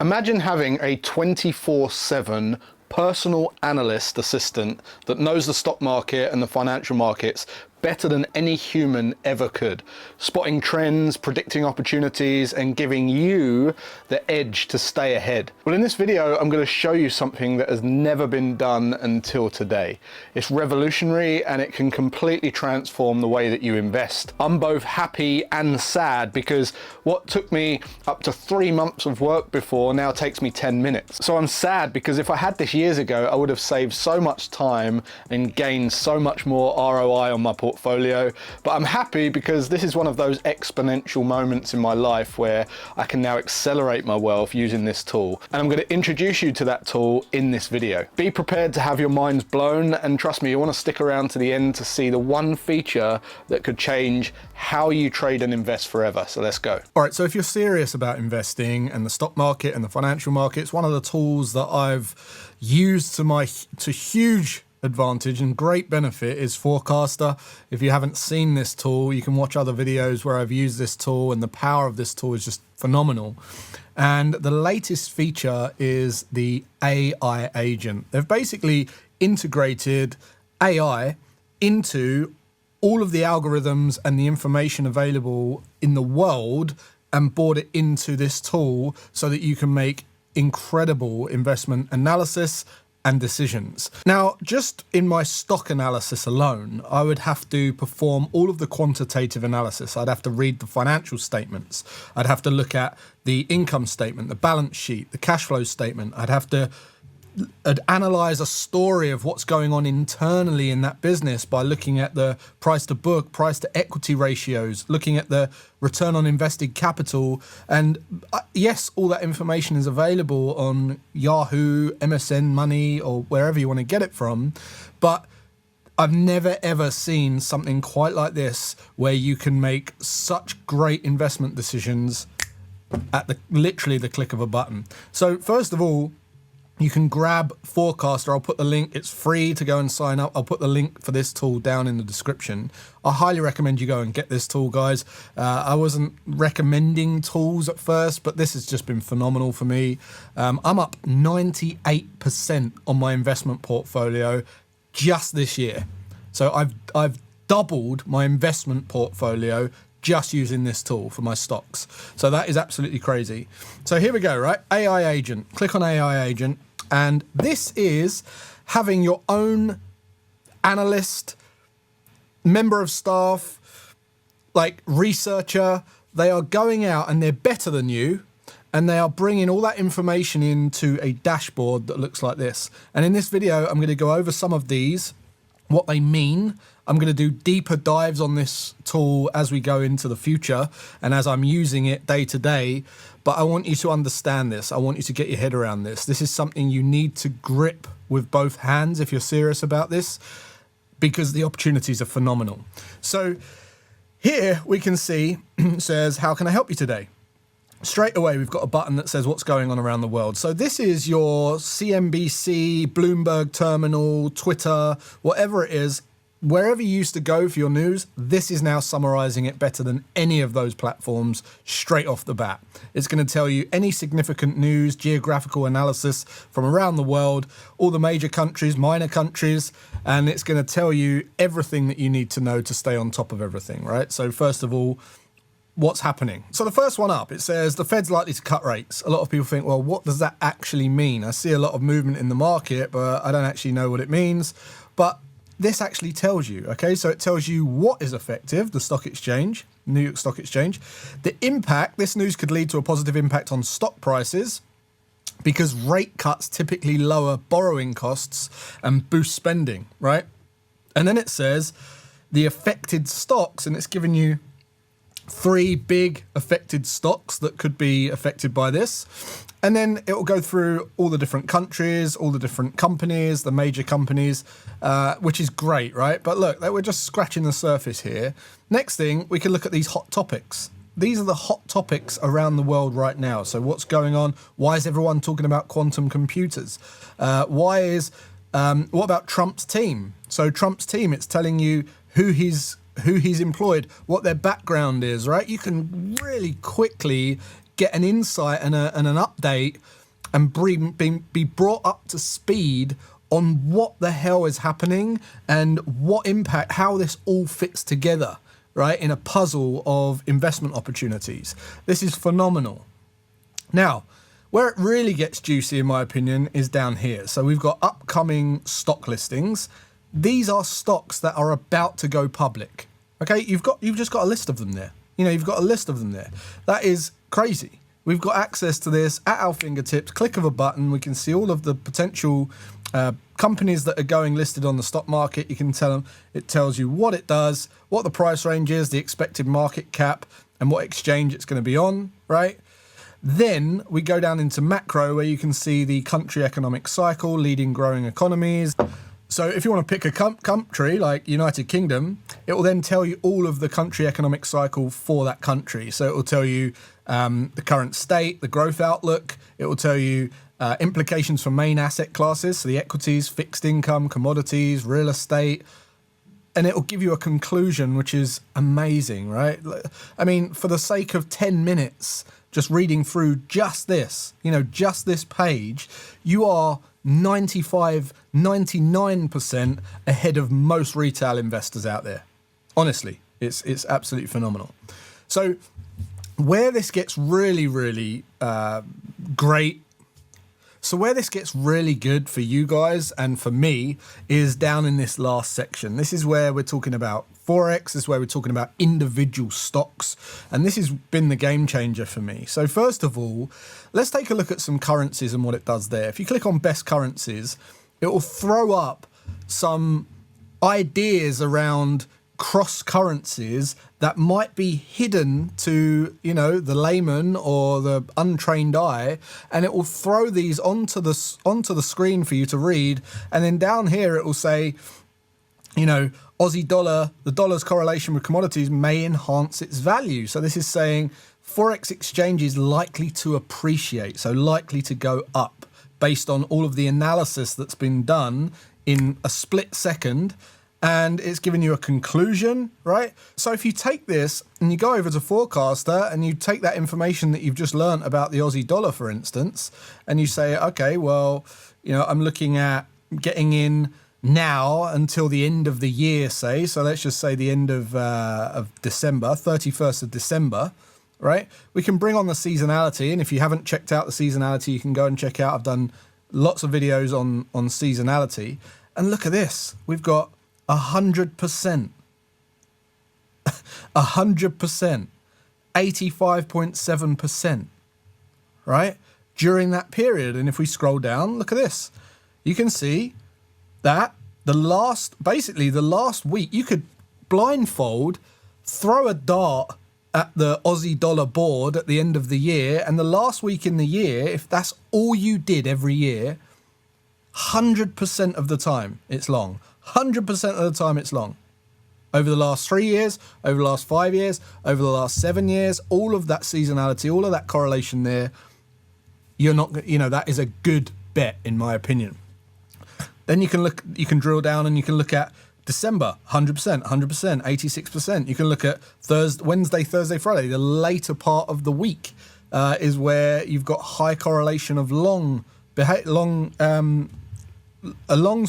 Imagine having a 24/7 personal analyst assistant that knows the stock market and the financial markets better than any human ever could, spotting trends, predicting opportunities, and giving you the edge to stay ahead. Well, in this video, I'm going to show you something that has never been done until today. It's revolutionary and it can completely transform the way that you invest. I'm both happy and sad because what took me up to 3 months of work before now takes me 10 minutes. So I'm sad because if I had this years ago, I would have saved so much time and gained so much more ROI on my portfolio. But I'm happy because this is one of those exponential moments in my life where I can now accelerate my wealth using this tool. And I'm going to introduce you to that tool in this video. Be prepared to have your minds blown, and trust me, you want to stick around to the end to see the one feature that could change how you trade and invest forever. So let's go. All right, so if you're serious about investing and the stock market and the financial markets, one of the tools that I've used to huge advantage and great benefit is Forecaster. If you haven't seen this tool, you can watch other videos where I've used this tool, and the power of this tool is just phenomenal. And the latest feature is the AI agent. They've basically integrated AI into all of the algorithms and the information available in the world and brought it into this tool so that you can make incredible investment analysis and decisions. Now, just in my stock analysis alone, I would have to perform all of the quantitative analysis. I'd have to read the financial statements. I'd have to look at the income statement, the balance sheet, the cash flow statement. I'd have to analyze a story of what's going on internally in that business by looking at the price to book, price to equity ratios, looking at the return on invested capital. And yes, all that information is available on Yahoo, MSN Money, or wherever you want to get it from. But I've never ever seen something quite like this where you can make such great investment decisions at literally the click of a button. So first of all, you can grab Forecaster. I'll put the link. It's free to go and sign up. I'll put the link for this tool down in the description. I highly recommend you go and get this tool, guys. I wasn't recommending tools at first, but this has just been phenomenal for me. I'm up 98% on my investment portfolio just this year. So I've doubled my investment portfolio just using this tool for my stocks. So that is absolutely crazy. So here we go, right? AI agent. Click on AI agent. And this is having your own analyst, member of staff, like researcher. They are going out and they're better than you, and they are bringing all that information into a dashboard that looks like this. And in this video, I'm going to go over some of these, what they mean. I'm going to do deeper dives on this tool as we go into the future and as I'm using it day to day. But I want you to understand this. I want you to get your head around this. This is something you need to grip with both hands if you're serious about this, because the opportunities are phenomenal. So here we can see, it says, how can I help you today? Straight away, we've got a button that says what's going on around the world. So this is your CNBC, Bloomberg Terminal, Twitter, whatever it is. Wherever you used to go for your news, this is now summarizing it better than any of those platforms straight off the bat. It's going to tell you any significant news, geographical analysis from around the world, all the major countries, minor countries, and it's going to tell you everything that you need to know to stay on top of everything, right? So first of all, what's happening? So the first one up, it says the Fed's likely to cut rates. A lot of people think, well, what does that actually mean? I see a lot of movement in the market, but I don't actually know what it means. But this actually tells you, okay? So it tells you what is effective, the stock exchange, New York Stock Exchange. The impact, this news could lead to a positive impact on stock prices because rate cuts typically lower borrowing costs and boost spending, right? And then it says the affected stocks, and it's given you 3 big affected stocks that could be affected by this. And then it will go through all the different countries, all the different companies, the major companies, which is great, right? But look, we're just scratching the surface here. Next thing, we can look at these hot topics. These are the hot topics around the world right now. So what's going on? Why is everyone talking about quantum computers? What about Trump's team? So Trump's team, it's telling you who he's employed, what their background is, right? You can really quickly get an insight and an update and be brought up to speed on what the hell is happening and what impact, how this all fits together, right, in a puzzle of investment opportunities. This is phenomenal. Now, where it really gets juicy, in my opinion, is down here. So we've got upcoming stock listings. These are stocks that are about to go public. Okay, you've just got a list of them there. You've got a list of them there. That is crazy. We've got access to this at our fingertips. Click of a button, we can see all of the potential companies that are going listed on the stock market. You can tell them, it tells you what it does, what the price range is, the expected market cap, and what exchange it's going to be on, right? Then we go down into macro, where you can see the country economic cycle, leading growing economies. So if you want to pick a country like United Kingdom, it will then tell you all of the country economic cycle for that country. So it will tell you the current state, the growth outlook. It will tell you implications for main asset classes, so the equities, fixed income, commodities, real estate. And it will give you a conclusion, which is amazing, right? I mean, for the sake of 10 minutes, just reading through just this, just this page, you are 99% ahead of most retail investors out there. Honestly, it's absolutely phenomenal. So where this gets really, really great, so where this gets really good for you guys and for me is down in this last section. This is where we're talking about Forex, this is where we're talking about individual stocks, and this has been the game changer for me. So first of all, let's take a look at some currencies and what it does there. If you click on best currencies, it will throw up some ideas around cross currencies that might be hidden to the layman or the untrained eye, and it will throw these onto the screen for you to read. And then down here it will say, Aussie dollar, the dollar's correlation with commodities may enhance its value. So this is saying Forex exchange is likely to appreciate, so likely to go up based on all of the analysis that's been done in a split second. And it's giving you a conclusion, right? So if you take this and you go over to Forecaster and you take that information that you've just learned about the Aussie dollar, for instance, and you say, okay, well, I'm looking at getting in now until the end of the year, say. So let's just say the end of December, 31st of December, right? We can bring on the seasonality. And if you haven't checked out the seasonality, you can go and check out. I've done lots of videos on seasonality. And look at this. We've got 100%, 85.7%, right? During that period. And if we scroll down, look at this. You can see that the last week, you could blindfold, throw a dart at the Aussie dollar board at the end of the year, and the last week in the year, if that's all you did every year, 100% of the time it's long. 100% of the time it's long. Over the last 3 years, over the last 5 years, over the last 7 years, all of that seasonality, all of that correlation there, that is a good bet in my opinion. Then you can drill down and you can look at December, 100%, 100%, 86%. You can look at Wednesday, Thursday, Friday, the later part of the week is where you've got high correlation of longs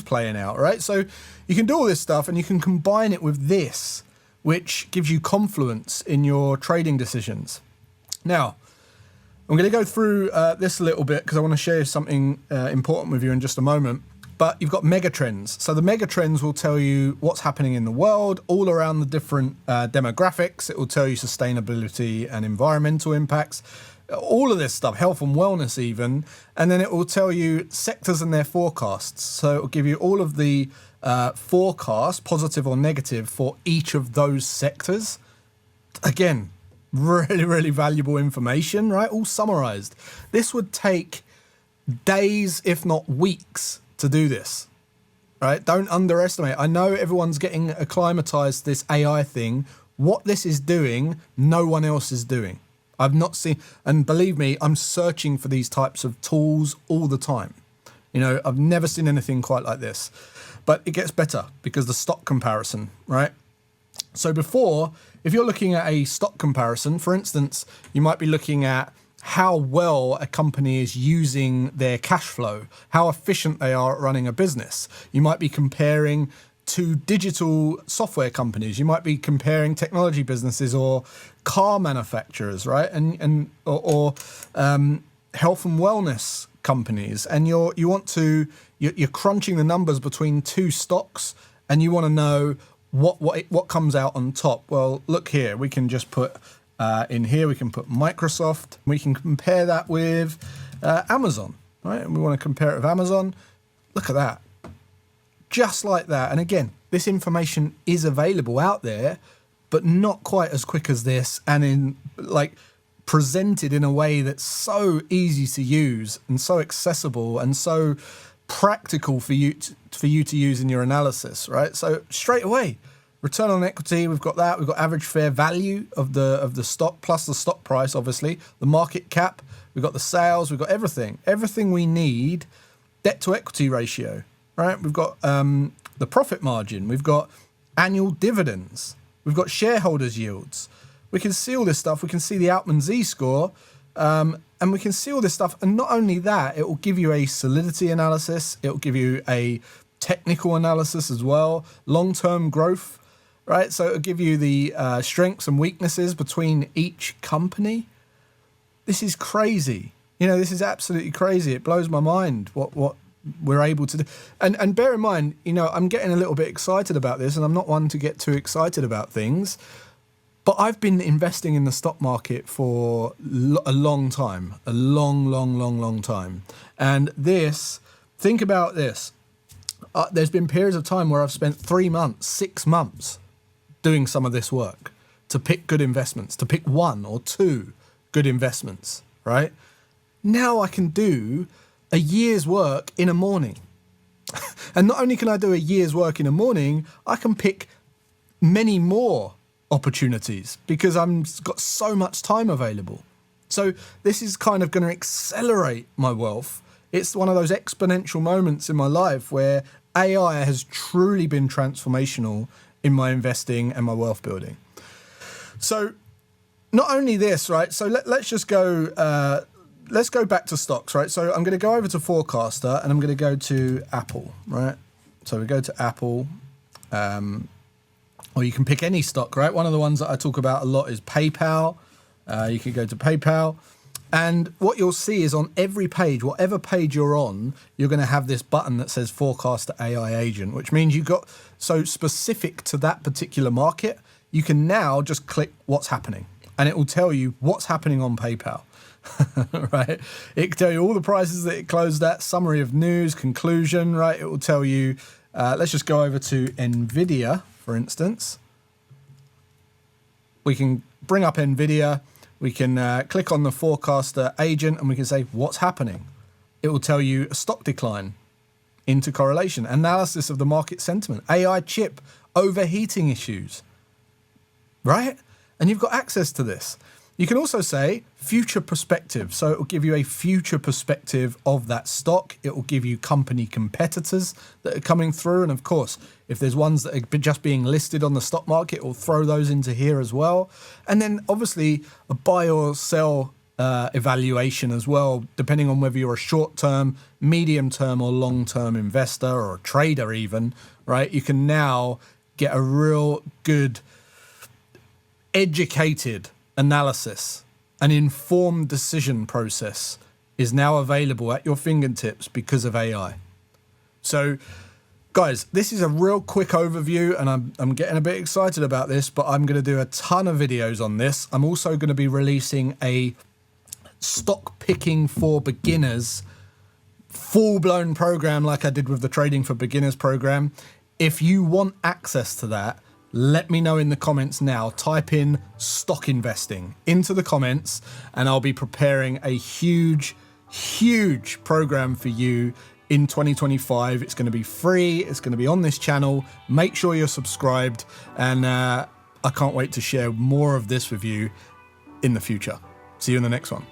playing out, right? So you can do all this stuff and you can combine it with this, which gives you confluence in your trading decisions. Now, I'm going to go through this a little bit because I want to share something important with you in just a moment. But you've got megatrends. So the megatrends will tell you what's happening in the world, all around the different demographics. It will tell you sustainability and environmental impacts, all of this stuff, health and wellness even. And then it will tell you sectors and their forecasts. So it will give you all of the forecasts, positive or negative, for each of those sectors. Again, really, really valuable information, right? All summarized. This would take days, if not weeks, to do this, right? Don't underestimate. I know everyone's getting acclimatized to this AI thing. What this is doing, no one else is doing. I've not seen, and believe me, I'm searching for these types of tools all the time. I've never seen anything quite like this, but it gets better because the stock comparison, right? So before, if you're looking at a stock comparison, for instance, you might be looking at how well a company is using their cash flow, how efficient they are at running a business. You might be comparing to digital software companies. You might be comparing technology businesses or car manufacturers, right? Or health and wellness companies. And you're crunching the numbers between two stocks, and you want to know what comes out on top. Well, look here, we can just put in here, we can put Microsoft. We can compare that with Amazon, right? And we want to compare it with Amazon. Look at that. Just like that. And again, this information is available out there, but not quite as quick as this, and presented in a way that's so easy to use and so accessible and so practical for you to use in your analysis, right? So straight away, return on equity, we've got that. We've got average fair value of the stock plus the stock price, obviously, the market cap. We've got the sales. We've got everything we need. Debt to equity ratio, right? We've got the profit margin. We've got annual dividends. We've got shareholders' yields. We can see all this stuff. We can see the Altman Z-score, and we can see all this stuff. And not only that, it will give you a solidity analysis. It will give you a technical analysis as well, long-term growth, right? So it'll give you the strengths and weaknesses between each company. This is crazy. This is absolutely crazy. It blows my mind what we're able to do. And bear in mind, I'm getting a little bit excited about this, and I'm not one to get too excited about things, but I've been investing in the stock market for a long time, a long time. And think about this. There's been periods of time where I've spent 3 months, 6 months doing some of this work to pick good investments, to pick 1 or 2 good investments, right? Now I can do a year's work in a morning. And not only can I do a year's work in a morning, I can pick many more opportunities because I've got so much time available. So this is kind of going to accelerate my wealth. It's one of those exponential moments in my life where AI has truly been transformational in my investing and my wealth building. So not only this, right? So let's just go. Let's go back to stocks, right? So I'm going to go over to Forecaster and I'm going to go to Apple, right? So we go to Apple, or you can pick any stock, right? One of the ones that I talk about a lot is PayPal. You can go to PayPal. And what you'll see is on every page, whatever page you're on, you're going to have this button that says Forecaster AI Agent, which means you've got, so specific to that particular market, you can now just click what's happening and it will tell you what's happening on PayPal, right? It can tell you all the prices that it closed at, summary of news, conclusion, right? It will tell you, let's just go over to NVIDIA, for instance. We can bring up NVIDIA. We can click on the Forecaster agent and we can say, what's happening? It will tell you a stock decline, into correlation, analysis of the market sentiment, AI chip, overheating issues, right? And you've got access to this. You can also say future perspective. So it will give you a future perspective of that stock. It will give you company competitors that are coming through. And of course, if there's ones that are just being listed on the stock market, it will throw those into here as well. And then obviously a buy or sell evaluation as well, depending on whether you're a short-term, medium-term or long-term investor or a trader even, right? You can now get a real good educated analysis. An informed decision process is now available at your fingertips because of AI. So guys, this is a real quick overview and I'm getting a bit excited about this, but I'm going to do a ton of videos on this. I'm also going to be releasing a stock picking for beginners full-blown program like I did with the Trading for Beginners program. If you want access to that, let me know in the comments now. Type in stock investing into the comments and I'll be preparing a huge program for you in 2025. It's going to be free. It's going to be on this channel. Make sure you're subscribed and I can't wait to share more of this with you in the future. See you in the next one.